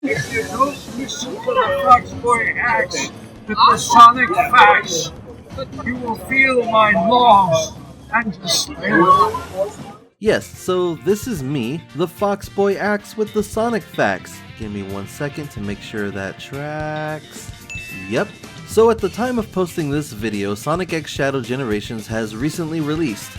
If you don't listen to the Foxboy Axe with the sonic facts, you will feel my loss and despair. Yes, so this is me, the Foxboy Axe with the sonic facts. Give me 1 second to make sure that tracks. Yep. So at the time of posting this video, Sonic X Shadow Generations has recently released.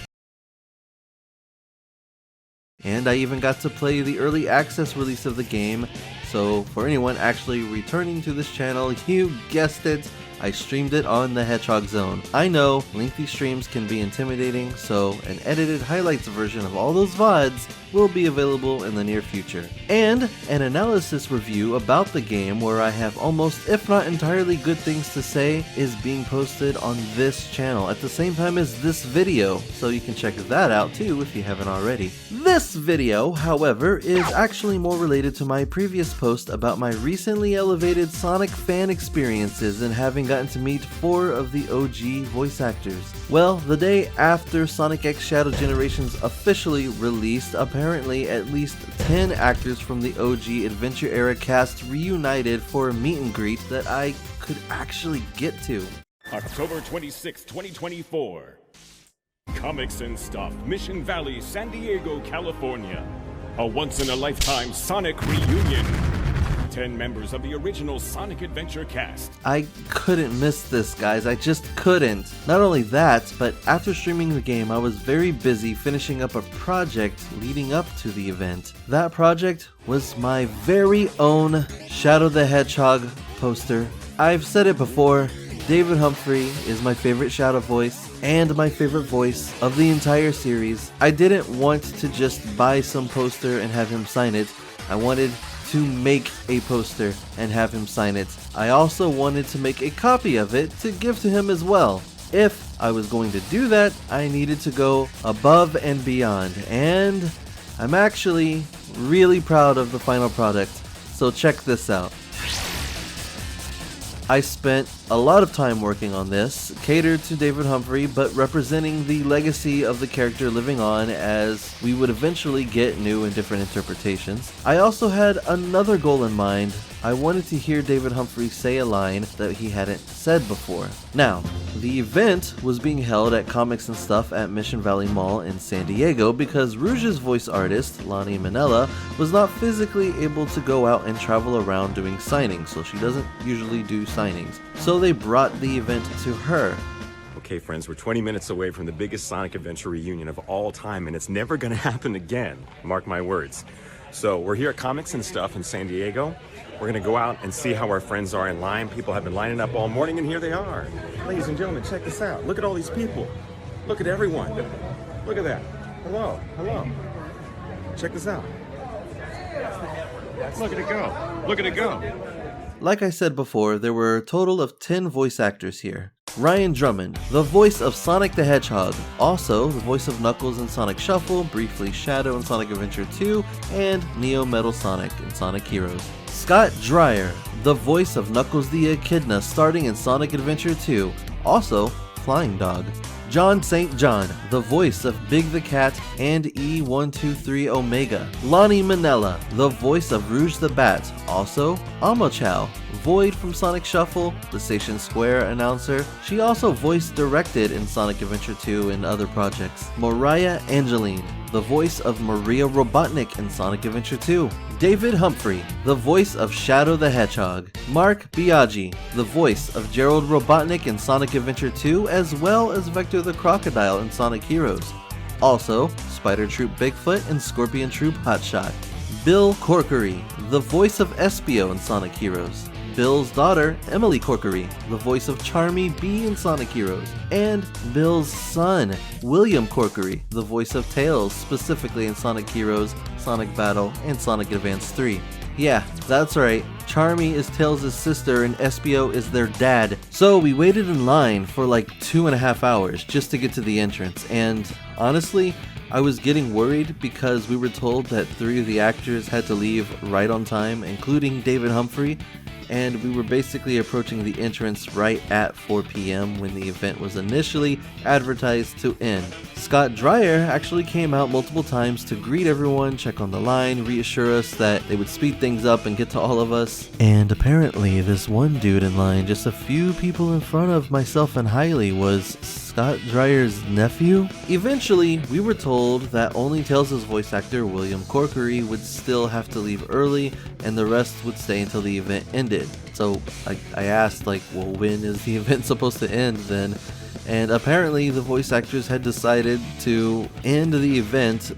And I even got to play the early access release of the game, so for anyone actually returning to this channel, you guessed it, I streamed it on the Hedgehog Zone. I know, lengthy streams can be intimidating, so an edited highlights version of all those VODs will be available in the near future. And an analysis review about the game where I have almost, if not entirely good things to say, is being posted on this channel at the same time as this video, so you can check that out too if you haven't already. This video, however, is actually more related to my previous post about my recently elevated Sonic fan experiences and having gotten to meet 4 of the OG voice actors. Well, the day after Sonic X Shadow Generations officially released, apparently at least 10 actors from the OG Adventure Era cast reunited for a meet and greet that I could actually get to. October 26, 2024. Comics and Stuff, Mission Valley, San Diego, California. A once-in-a-lifetime Sonic reunion. 10 members of the original Sonic Adventure cast. I couldn't miss this, guys. I just couldn't. Not only that, but after streaming the game, I was very busy finishing up a project leading up to the event. That project was my very own Shadow the Hedgehog poster. I've said it before, David Humphrey is my favorite Shadow voice and my favorite voice of the entire series. I didn't want to just buy some poster and have him sign it. I wanted to make a poster and have him sign it. I also wanted to make a copy of it to give to him as well. If I was going to do that, I needed to go above and beyond, and I'm actually really proud of the final product, so check this out. I spent a lot of time working on this, catered to David Humphrey, but representing the legacy of the character living on as we would eventually get new and different interpretations. I also had another goal in mind. I wanted to hear David Humphrey say a line that he hadn't said before. Now, the event was being held at Comics and Stuff at Mission Valley Mall in San Diego because Rouge's voice artist, Lani Minella, was not physically able to go out and travel around doing signings, so she doesn't usually do signings. So they brought the event to her. Okay, friends, we're 20 minutes away from the biggest Sonic Adventure reunion of all time, and it's never gonna happen again. Mark my words. So we're here at Comics and Stuff in San Diego. We're gonna go out and see how our friends are in line. People have been lining up all morning, and here they are. Ladies and gentlemen, check this out. Look at all these people. Look at everyone. Look at that. Hello, hello. Check this out. Look at it go. Look at it go. Like I said before, there were a total of 10 voice actors here. Ryan Drummond, the voice of Sonic the Hedgehog, also the voice of Knuckles in Sonic Shuffle, briefly Shadow in Sonic Adventure 2, and Neo Metal Sonic in Sonic Heroes. Scott Dreyer, the voice of Knuckles the Echidna starting in Sonic Adventure 2, also Flying Dog. John St. John, the voice of Big the Cat and E123 Omega. Lani Minella, the voice of Rouge the Bat, also Amochow. Void from Sonic Shuffle, the Station Square announcer. She also voice directed in Sonic Adventure 2 and other projects. Mariah Angeline, the voice of Maria Robotnik in Sonic Adventure 2. David Humphrey, the voice of Shadow the Hedgehog. Mark Biagi, the voice of Gerald Robotnik in Sonic Adventure 2, as well as Vector the Crocodile in Sonic Heroes. Also, Spider Troop Bigfoot and Scorpion Troop Hotshot. Bill Corkery, the voice of Espio in Sonic Heroes. Bill's daughter, Emily Corkery, the voice of Charmy B in Sonic Heroes, and Bill's son, William Corkery, the voice of Tails, specifically in Sonic Heroes, Sonic Battle, and Sonic Advance 3. Yeah, that's right, Charmy is Tails' sister and Espio is their dad. So we waited in line for like 2.5 hours just to get to the entrance, and honestly, I was getting worried because we were told that 3 of the actors had to leave right on time, including David Humphrey, and we were basically approaching the entrance right at 4 p.m. when the event was initially advertised to end. Scott Dreyer actually came out multiple times to greet everyone, check on the line, reassure us that they would speed things up and get to all of us. And apparently this one dude in line, just a few people in front of myself and Hailey, was Scott Dreyer's nephew? Eventually, we were told that only Tails' voice actor, William Corkery, would still have to leave early, and the rest would stay until the event ended. So I asked, like, well, when is the event supposed to end then? And apparently the voice actors had decided to end the event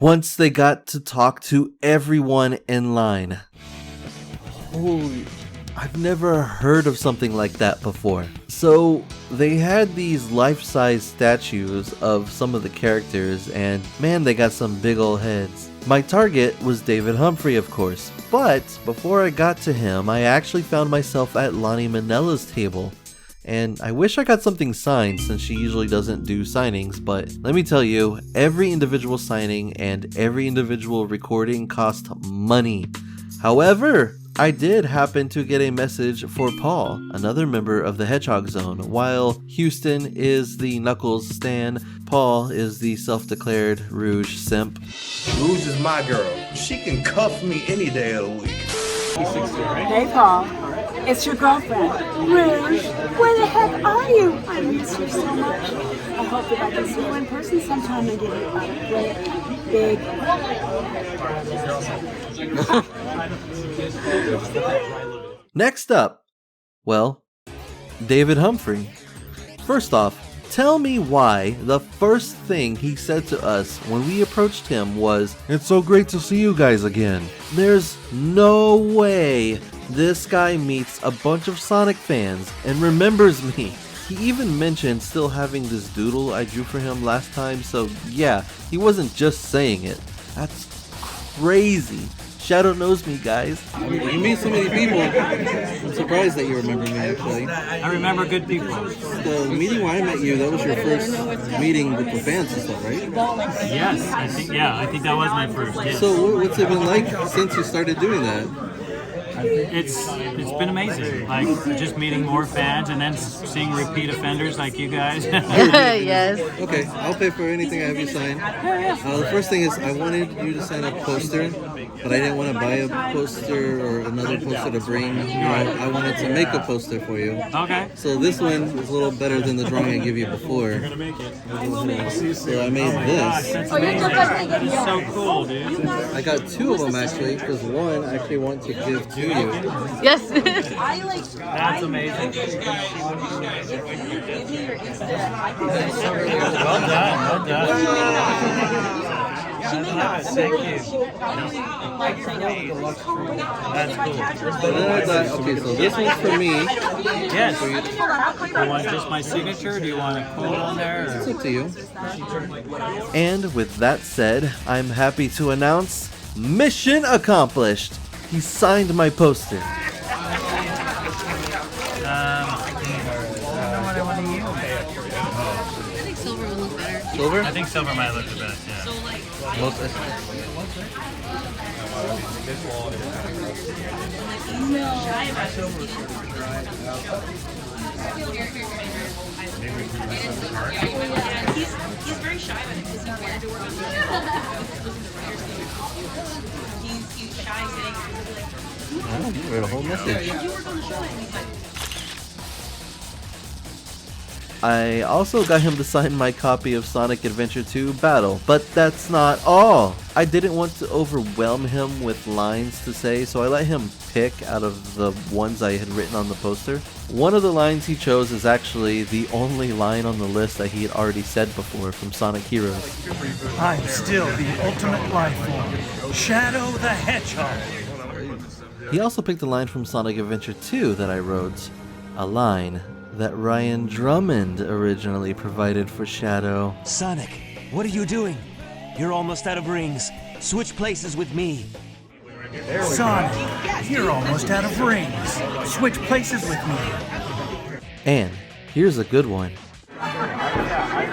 once they got to talk to everyone in line. Holy... I've never heard of something like that before. So they had these life-size statues of some of the characters, and man, they got some big ol' heads. My target was David Humphrey, of course, but before I got to him, I actually found myself at Lonnie Manella's table. And I wish I got something signed since she usually doesn't do signings, but let me tell you, every individual signing and every individual recording cost money. However, I did happen to get a message for Paul, another member of the Hedgehog Zone. While Houston is the Knuckles stan, Paul is the self-declared Rouge simp. Rouge is my girl. She can cuff me any day of the week. Hey, Paul. It's your girlfriend, Rouge. Where the heck are you? I miss you so much. I hope that I can see you in person sometime and give you a great, big... Next up, well, David Humphrey. First off, tell me why the first thing he said to us when we approached him was, "It's so great to see you guys again." There's no way this guy meets a bunch of Sonic fans and remembers me. He even mentioned still having this doodle I drew for him last time, so yeah, he wasn't just saying it. That's crazy. Shadow knows me, guys. You meet so many people. I'm surprised that you remember me, actually. I remember good people. The meeting where I met you, that was your first meeting with the fans and stuff, right? Yes, I think that was my first. Yes. So what's it been like since you started doing that? It's been amazing. Like just meeting more fans and then seeing repeat offenders like you guys. Yes. Okay, I'll pay for anything I have you sign. The first thing is I wanted you to sign a poster, but I didn't want to buy a poster or another poster to bring. I wanted to make a poster for you. Okay. So this one is a little better than the drawing I gave you before. You're gonna make it. So I made this. That's amazing. It's so cool, dude. I got 2 of them actually, because one I actually want to give to you. Yes. That's amazing. Well done. Well done. Thank you. That's cool. And then I thought, okay, so this one's for me. Yes. Do you want just my signature? Do you want a quote on there? It's up to you. And with that said, I'm happy to announce, mission accomplished! He signed my poster. I think silver would look better. Silver? I think silver might look the best, yeah. He's very shy about it because he wanted to work on he's shy saying Oh, you wrote a whole message. you work on the show and he's like I also got him to sign my copy of Sonic Adventure 2 Battle, but that's not all. I didn't want to overwhelm him with lines to say, so I let him pick out of the ones I had written on the poster. One of the lines he chose is actually the only line on the list that he had already said before from Sonic Heroes. I'm still the ultimate life form, Shadow the Hedgehog. He also picked a line from Sonic Adventure 2 that I wrote, a line that Ryan Drummond originally provided for Shadow. Sonic, what are you doing? You're almost out of rings. Switch places with me. Sonic, you're almost out of rings. Switch places with me. And here's a good one.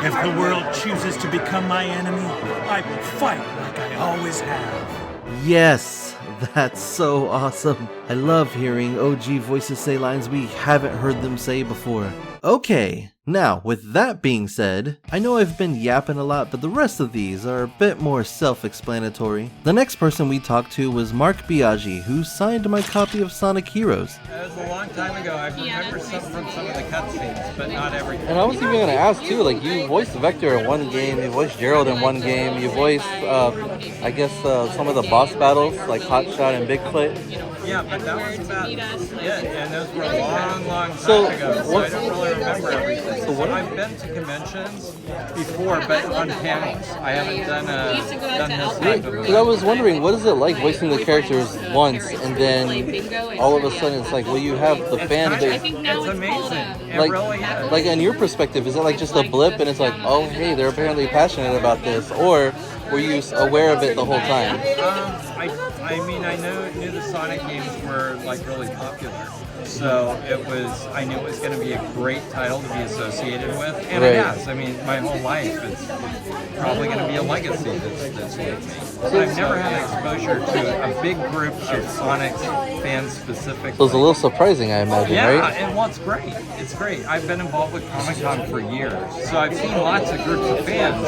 If the world chooses to become my enemy, I will fight like I always have. Yes, that's so awesome. I love hearing OG voices say lines we haven't heard them say before. Okay, now with that being said, I know I've been yapping a lot, but the rest of these are a bit more self-explanatory. The next person we talked to was Mark Biagi, who signed my copy of Sonic Heroes. That was a long time ago. I remember some from some of the cutscenes, but not everything. And I was even gonna ask too, like you voiced Vector in one game, you voiced Gerald in one game, you voiced, I guess some of the boss battles like Hotshot and Bigfoot. Yeah, but that was about it, and those were a long time ago, so I don't really remember everything. So I've been to conventions before, but on panels. I haven't done this type of. Because I was wondering, what is it like voicing the characters once, and then all of a sudden it's like, well, you have the fan base. It's amazing. It Like, really is. like in your perspective, is it like just a blip, and it's like, oh, hey, they're apparently passionate about this, or were you aware of it the whole time? I mean, I knew the Sonic games were like really popular, so I knew it was going to be a great title to be associated with, and it has. I mean, my whole life, it's probably going to be a legacy that's with me. But I've never had exposure to a big group of Sonic fans specifically. So it's a little surprising, I imagine, Yeah, right? and well, it's great. It's great. I've been involved with Comic-Con for years, so I've seen lots of groups of fans,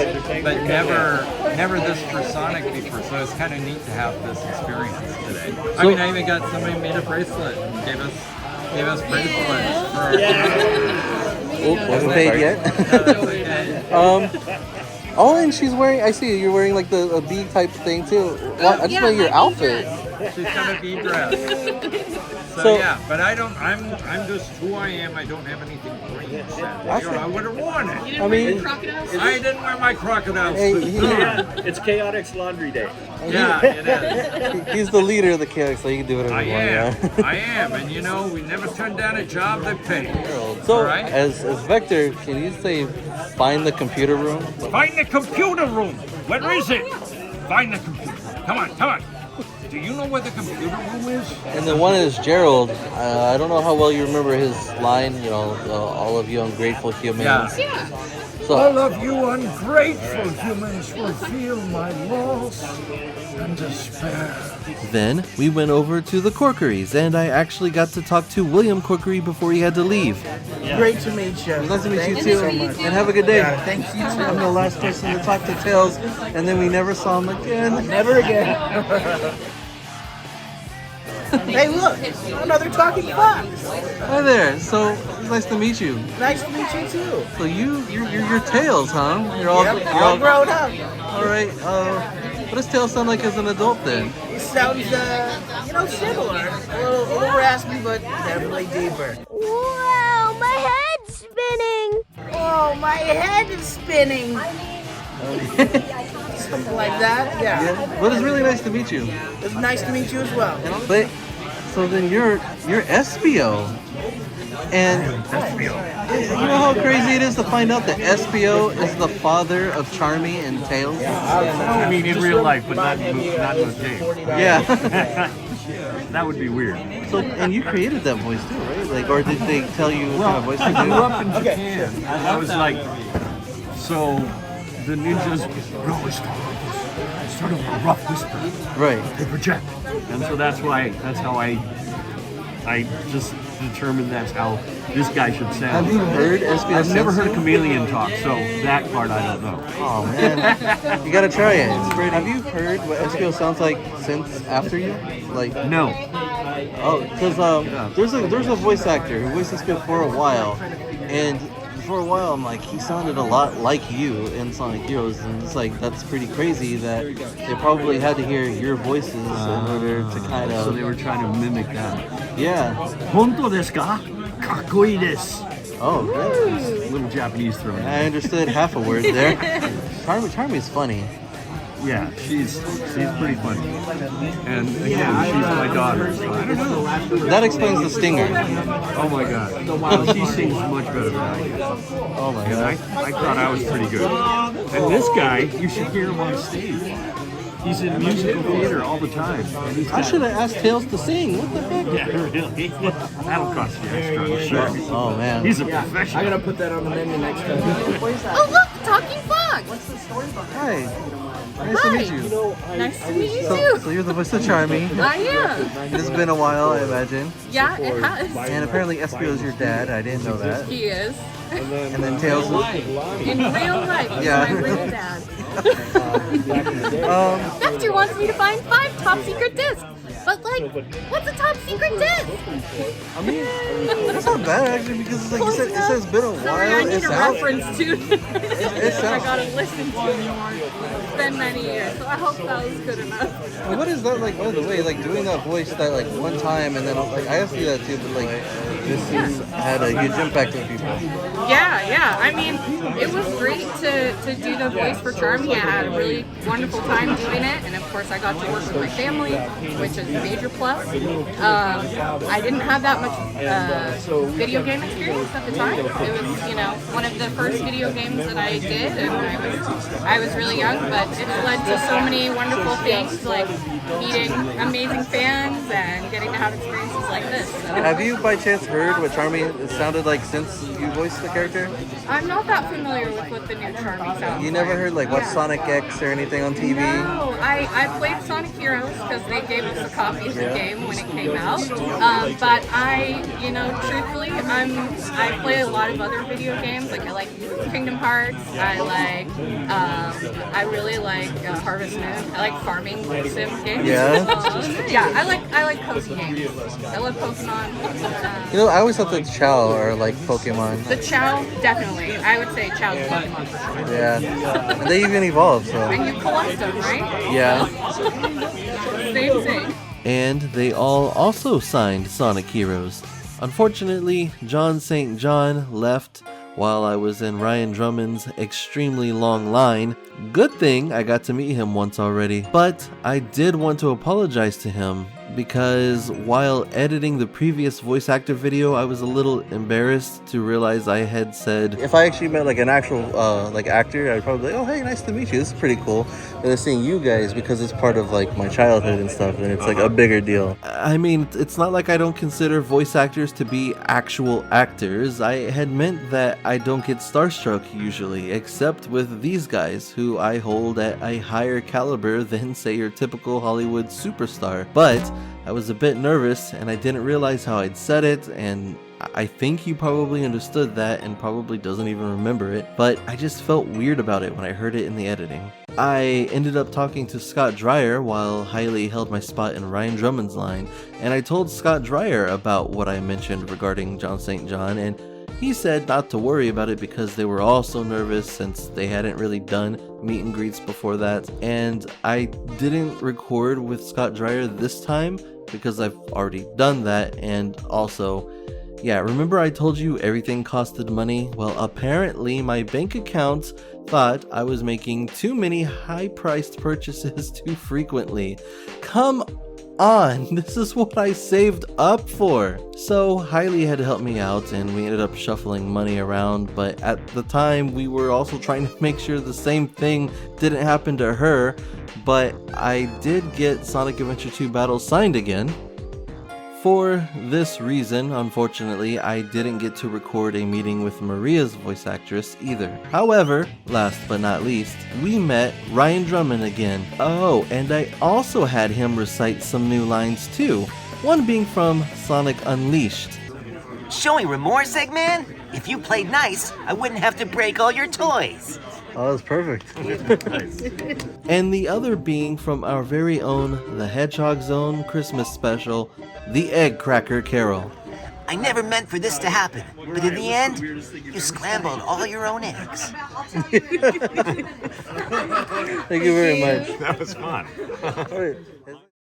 but never this for Sonic before. So it's kind of neat to have this experience today. I mean, I even got somebody made a bracelet and gave us bracelets for our Wasn't paid yet. Oh, and she's wearing, I see you're wearing like a bee type thing too. Well, I just like your outfit. She's got a bee dress. So yeah, but I'm just who I am. I don't have anything green. I would have worn it. I mean, I didn't wear my crocodile Hey, suit. It's Chaotix Laundry Day. Yeah, it is. He's the leader of the chaos, so you can do whatever you want. Yeah. I am, and you know, we never turn down a job that pays. So, All right? as Vector, can you say, find the computer room? Find the computer room. Where is it? Find the computer. Come on. Do you know where the computer room is? And then one is Gerald. I don't know how well you remember his line, you know, all of you ungrateful humans. Yeah. So, All of you ungrateful humans will feel my loss and despair. Then we went over to the Corkerys, and I actually got to talk to William Corkery before he had to leave. Great to meet you. Nice to meet you Thank too, so much. and have a good day. Yeah, thanks, you too. I'm the last person to talk to Tails, and then we never saw him again. Never again. Hey, look, another talking fox. Hi there. So it's nice to meet you. Nice to meet you too. So you're Tails, huh? You're all grown up. All right. What does Tails sound like as an adult then? He sounds, similar. A little raspy, but definitely deeper. Wow, my head's spinning. Oh, my head is spinning. Something like that, yeah. Well, it's really nice to meet you. It's nice to meet you as well. But so then you're Espio, and you know how crazy it is to find out that Espio is the father of Charmy and Tails. I mean, in real life, but not in the game. Yeah. That would be weird. So, and you created that voice too, right? Like, or did they tell you what kind of voice to do? I grew up in Japan. I was like, so the ninjas always talk like this, sort of a rough whisper. Right. They project, and so that's how I just determined that's how this guy should sound. Have you heard Espio? I've never heard a chameleon talk, so that part I don't know. Oh man, you gotta try it. It's great. Have you heard what Espio sounds like since after you? Like no. Oh, because there's a voice actor who voiced Espio for a while, and for a while I'm like, he sounded a lot like you in Sonic Heroes, and it's like, that's pretty crazy that they probably had to hear your voices in order to kind of. So they were trying to mimic that. Yeah. Honto desu ka? Kakkoi desu. Oh, good. Little Japanese thrown in. I understood half a word there. Charmy's funny. Yeah, she's pretty funny. And again, she's my daughter. So I don't know. That explains the stinger. Oh my god. She sings much better than I do. Oh my god. I thought I was pretty good. And this guy, you should hear him on stage. He's in musical theater all the time. And I should have asked Tails to sing. What the heck? Yeah, really. That'll cost you extra, I'm sure. Oh man. He's a professional. I'm gonna put that on the menu next time. Oh, look, talking fox. Hi. Nice to meet you. Nice to meet you So too. you're the voice of Charmy. I am. It's been a while, I imagine. Yeah, it has. And apparently Espio is your dad. I didn't know that. He is. And then Tails. In real life, he's Yeah. my real dad. Master wants me to find 5 top secret discs. But like, what's a top secret disc? I mean, that's not bad actually because it's like you said, it's been a while. Sorry, I need a reference to It's I gotta listen to it more. It's been many years, so I hope that was good enough. Well, what is that like, by the way, like doing that voice that like one time and then like I see that too, but like this has had a huge impact on people. Yeah. I mean, it was great to do the voice for Charmy. I had a really wonderful time doing it, and of course I got to work with my family, which is a major plus. I didn't have that much video game experience at the time. It was, one of the first video games that I did, and I was really young, but it led to so many wonderful things, like meeting amazing fans and getting to have experiences like this. So. Have you by chance heard what Charmy sounded like since you voiced the character? I'm not that familiar with what the new Charmy sounds You never like. heard like what Sonic X or anything on TV? No, I played Sonic Heroes because they gave us a copy of the game when it came out. But truthfully, I play a lot of other video games. Like I like Kingdom Hearts. I really like Harvest Moon. I like farming sim games. Yeah? I like cozy games. I love Pokemon. I always thought that Chow are like Pokemon. The Chow, definitely. I would say Chow's Pokemon for sure. Yeah. And they even evolve, so. And you collect them, right? Yeah. Same thing. And they all also signed Sonic Heroes. Unfortunately, John St. John left while I was in Ryan Drummond's extremely long line. Good thing I got to meet him once already, but I did want to apologize to him because while editing the previous voice actor video, I was a little embarrassed to realize I had said, if I actually met like an actual like actor, I'd probably be like, oh hey, nice to meet you, this is pretty cool. And seeing you guys, because it's part of like my childhood and stuff, and it's like a bigger deal. I mean, it's not like I don't consider voice actors to be actual actors. I had meant that I don't get starstruck usually, except with these guys who I hold at a higher caliber than say your typical Hollywood superstar. But I was a bit nervous and I didn't realize how I'd said it, and I think he probably understood that and probably doesn't even remember it, but I just felt weird about it when I heard it in the editing. I ended up talking to Scott Dreyer while Hailey held my spot in Ryan Drummond's line, and I told Scott Dreyer about what I mentioned regarding John St. John, and he said not to worry about it because they were all so nervous since they hadn't really done meet and greets before that. And I didn't record with Scott Dreyer this time because I've already done that. And also, yeah, remember I told you everything costed money? Well, apparently my bank account thought I was making too many high-priced purchases too frequently. Come on, this is what I saved up for. So Hailey had to help me out and we ended up shuffling money around, but at the time we were also trying to make sure the same thing didn't happen to her. But I did get Sonic Adventure 2 Battle signed again. For this reason, unfortunately, I didn't get to record a meeting with Maria's voice actress either. However, last but not least, we met Ryan Drummond again. Oh, and I also had him recite some new lines too, one being from Sonic Unleashed. Showing remorse, Eggman? If you played nice, I wouldn't have to break all your toys. Oh, that's perfect. And the other being from our very own The Hedgehog Zone Christmas special, The Egg Cracker Carol. I never meant for this to happen, but in the end, you scrambled all your own eggs. Thank you very much. That was fun.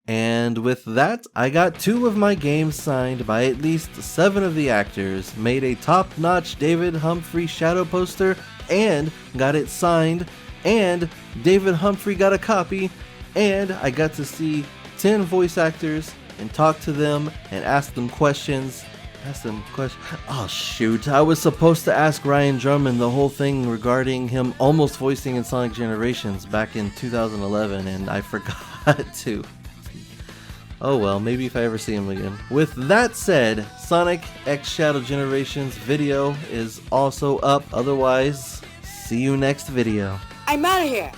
And with that, I got 2 of my games signed by at least 7 of the actors, made a top-notch David Humphrey shadow poster, and got it signed, and David Humphrey got a copy, and I got to see 10 voice actors and talk to them and ask them questions. Oh shoot, I was supposed to ask Ryan Drummond the whole thing regarding him almost voicing in Sonic Generations back in 2011, and I forgot to. Oh well, maybe if I ever see him again. With that said, Sonic X Shadow Generations video is also up. Otherwise, See you next video. I'm out of here.